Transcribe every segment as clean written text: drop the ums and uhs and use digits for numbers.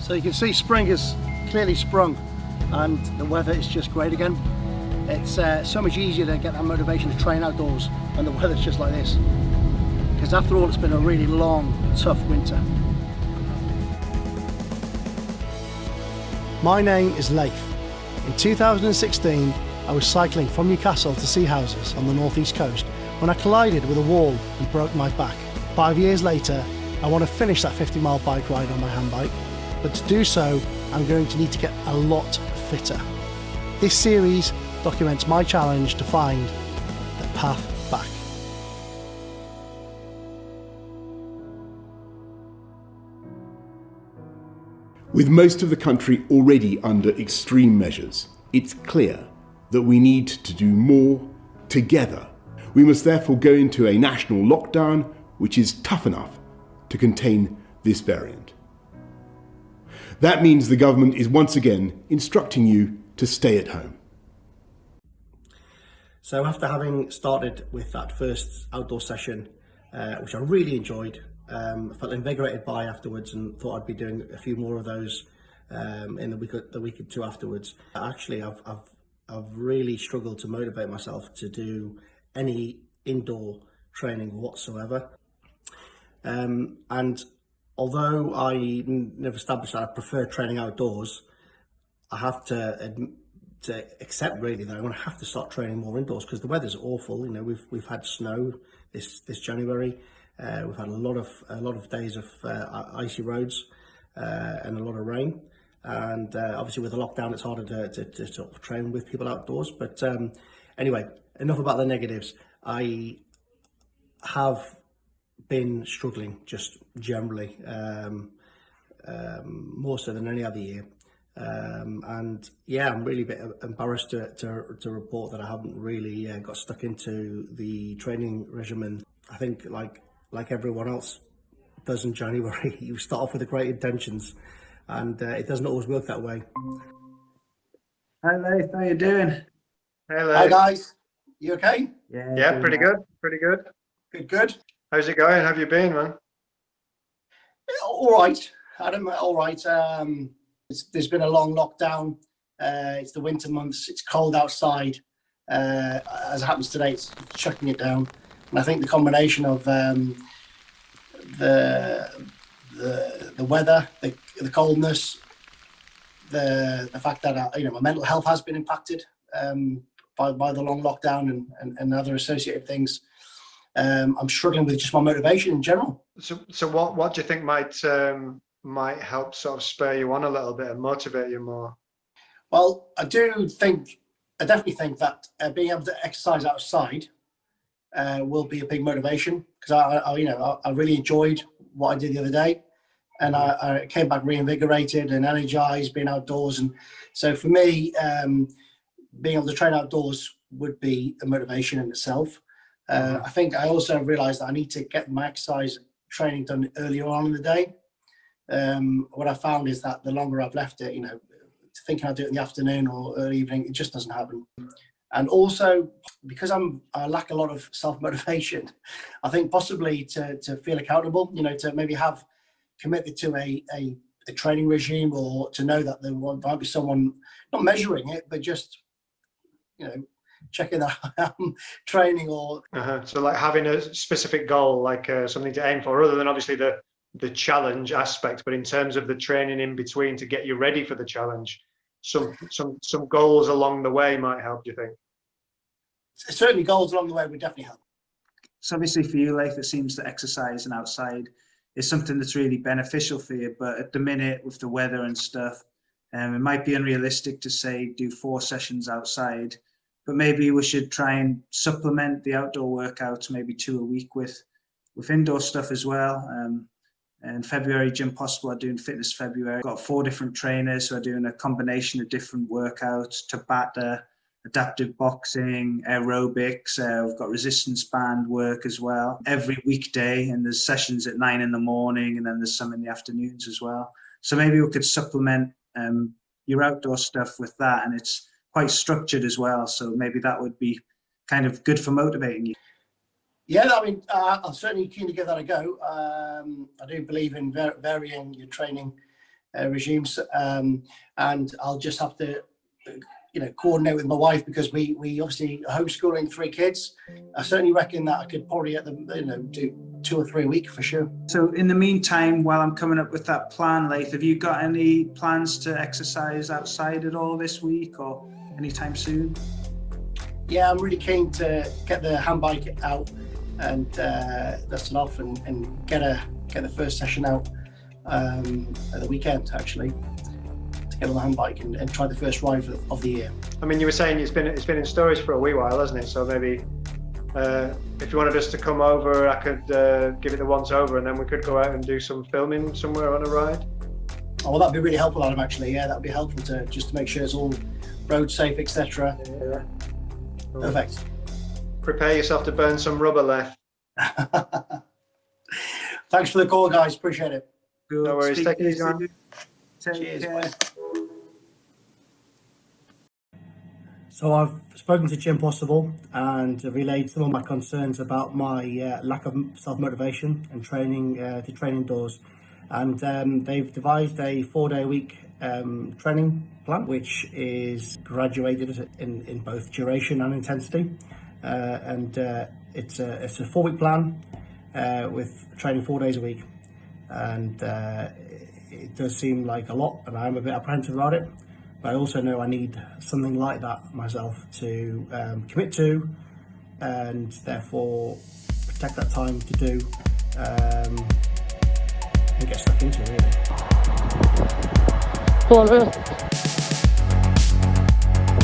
So you can see spring has clearly sprung and the weather is just great again. It's so much easier to get that motivation to train outdoors when the weather's just like this. Because after all, it's been a really long, tough winter. My name is Layth. In 2016, I was cycling from Newcastle to Sea Houses on the northeast coast when I collided with a wall and broke my back. 5 years later, I want to finish that 50-mile bike ride on my handbike, but to do so, I'm going to need to get a lot fitter. This series documents my challenge to find the path back. With most of the country already under extreme measures, it's clear that we need to do more together. We must therefore go into a national lockdown which is tough enough to contain this variant. That means the government is once again instructing you to stay at home. So after having started with that first outdoor session, which I really enjoyed, I felt invigorated by afterwards and thought I'd be doing a few more of those in the week or two afterwards. Actually, I've really struggled to motivate myself to do any indoor training whatsoever. And although I never established that I prefer training outdoors, I have to accept really that I'm going to have to start training more indoors because the weather's awful. You know, we've had snow this January. We've had a lot of days of icy roads and a lot of rain. And obviously with the lockdown, it's harder to sort of train with people outdoors. But anyway, enough about the negatives. I have been struggling just generally, more so than any other year. And yeah, I'm really a bit embarrassed to report that I haven't really got stuck into the training regimen. I think like everyone else does in January, you start off with the great intentions, and it doesn't always work that way. Hi Layth, how you doing? Hey Layth. Hi guys, you okay? Yeah, pretty good, pretty good. Good. How's it going? How have you been, man? All right, Adam. All right. There's been a long lockdown. It's the winter months. It's cold outside. As it happens today, it's chucking it down. And I think the combination of the weather, the coldness, the fact that my mental health has been impacted by the long lockdown and other associated things. I'm struggling with just my motivation in general. So what do you think might help sort of spur you on a little bit and motivate you more? Well, I definitely think that being able to exercise outside will be a big motivation, because I really enjoyed what I did the other day, and I came back reinvigorated and energized being outdoors. And so for me, being able to train outdoors would be a motivation in itself. I think I also realized that I need to get my exercise training done earlier on in the day. What I found is that the longer I've left it, thinking I'll do it in the afternoon or early evening, it just doesn't happen. And also, because I lack a lot of self-motivation, I think possibly to feel accountable, to maybe have committed to a training regime, or to know that there might be someone not measuring it, but just, checking that I am training or... So like having a specific goal, like something to aim for, other than obviously the challenge aspect, but in terms of the training in between to get you ready for the challenge, some goals along the way might help, do you think? Certainly goals along the way would definitely help. So obviously for you, Layth, it seems that exercise and outside is something that's really beneficial for you, but at the minute with the weather and stuff, it might be unrealistic to say do 4 sessions outside, but maybe we should try and supplement the outdoor workouts, maybe 2 a week with indoor stuff as well. In February, Gym Possible are doing Fitness February. Got 4 different trainers who are doing a combination of different workouts: Tabata, adaptive boxing, aerobics. We've got resistance band work as well every weekday, and there's sessions at 9 in the morning, and then there's some in the afternoons as well. So maybe we could supplement your outdoor stuff with that, and it's quite structured as well. So maybe that would be kind of good for motivating you. Yeah, I mean, I'm certainly keen to give that a go. I do believe in varying your training regimes, and I'll just have to, coordinate with my wife, because we obviously are homeschooling 3 kids. I certainly reckon that I could probably do 2 or 3 a week for sure. So in the meantime, while I'm coming up with that plan, Layth, have you got any plans to exercise outside at all this week or anytime soon? Yeah, I'm really keen to get the handbike out and dust it off and get the first session out at the weekend, actually, to get on the handbike and try the first ride of the year. I mean, you were saying it's been in storage for a wee while, hasn't it? So maybe if you wanted us to come over, I could give it the once over, and then we could go out and do some filming somewhere on a ride. Oh, well, that'd be really helpful, Adam. Actually, yeah, that'd be helpful to make sure it's all road safe, etc. Yeah. Perfect. Prepare yourself to burn some rubber, Layth. Thanks for the call, guys. Appreciate it. Good. No worries. Take it easy, man. Cheers. Care. Bye. So I've spoken to Gym Possible and relayed some of my concerns about my lack of self-motivation and training to train indoors. And they've devised a 4-day-a-week training plan, which is graduated in both duration and intensity. It's a 4-week plan with training 4 days a week. And it does seem like a lot, and I'm a bit apprehensive about it. But I also know I need something like that myself to commit to, and therefore protect that time to do and get stuck into, really. Go on here.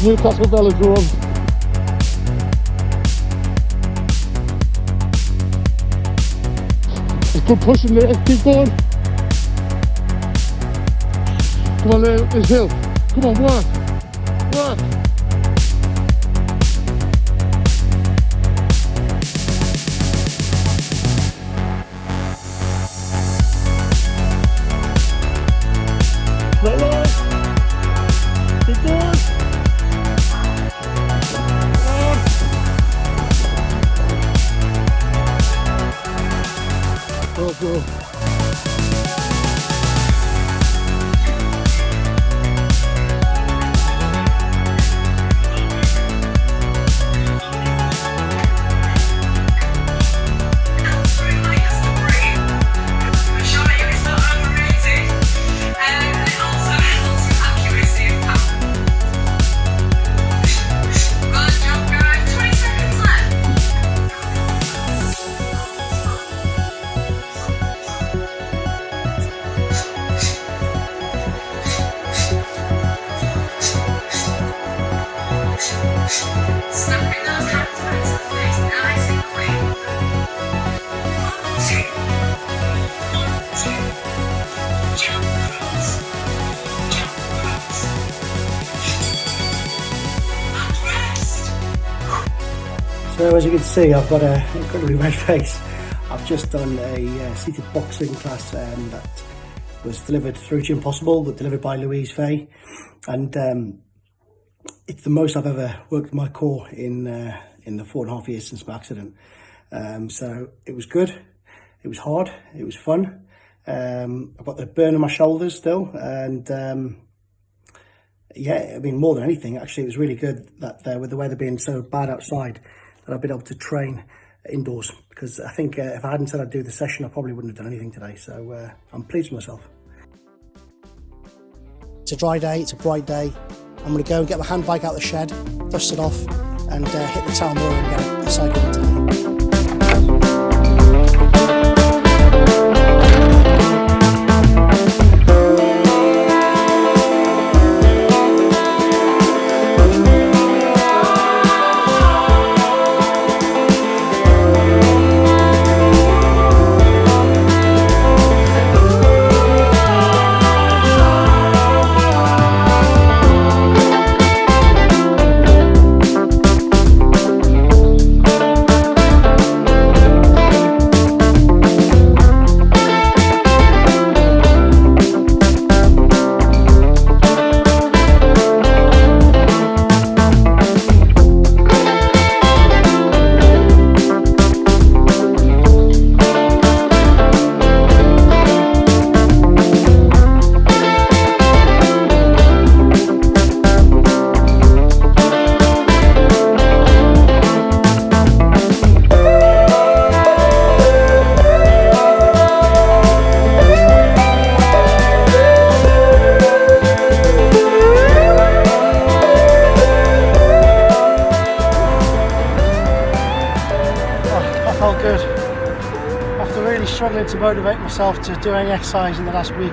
Newcastle Velodrome. It's good pushing there, keep going. Come on there, this hill. Come on, work. Slow. Keep going. Go. Snapping those hands back to the face, nice and quick. 1, 2, 1, 2, jump across, and rest. So as you can see, I've got an incredibly red face. I've just done a seated boxing class that was delivered through Gym Possible, but delivered by Louise Fay, and it's the most I've ever worked my core in the 4.5 years since my accident. So it was good, it was hard, it was fun. I've got the burn on my shoulders still, and yeah, I mean, more than anything, actually, it was really good that with the weather being so bad outside, that I've been able to train indoors, because I think if I hadn't said I'd do the session, I probably wouldn't have done anything today. So I'm pleased with myself. It's a dry day, it's a bright day. I'm going to go and get my handbike out of the shed, dust it off, and hit the town moor and get a cycle in today. motivate myself to do any exercise in the last week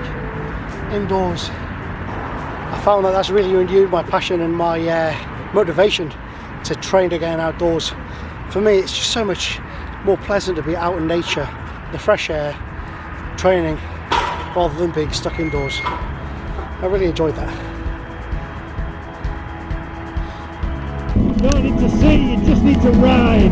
indoors. I found that that's really renewed my passion and my motivation to train again outdoors. For me, it's just so much more pleasant to be out in nature, the fresh air, training, rather than being stuck indoors. I really enjoyed that. You don't need to see, you just need to ride.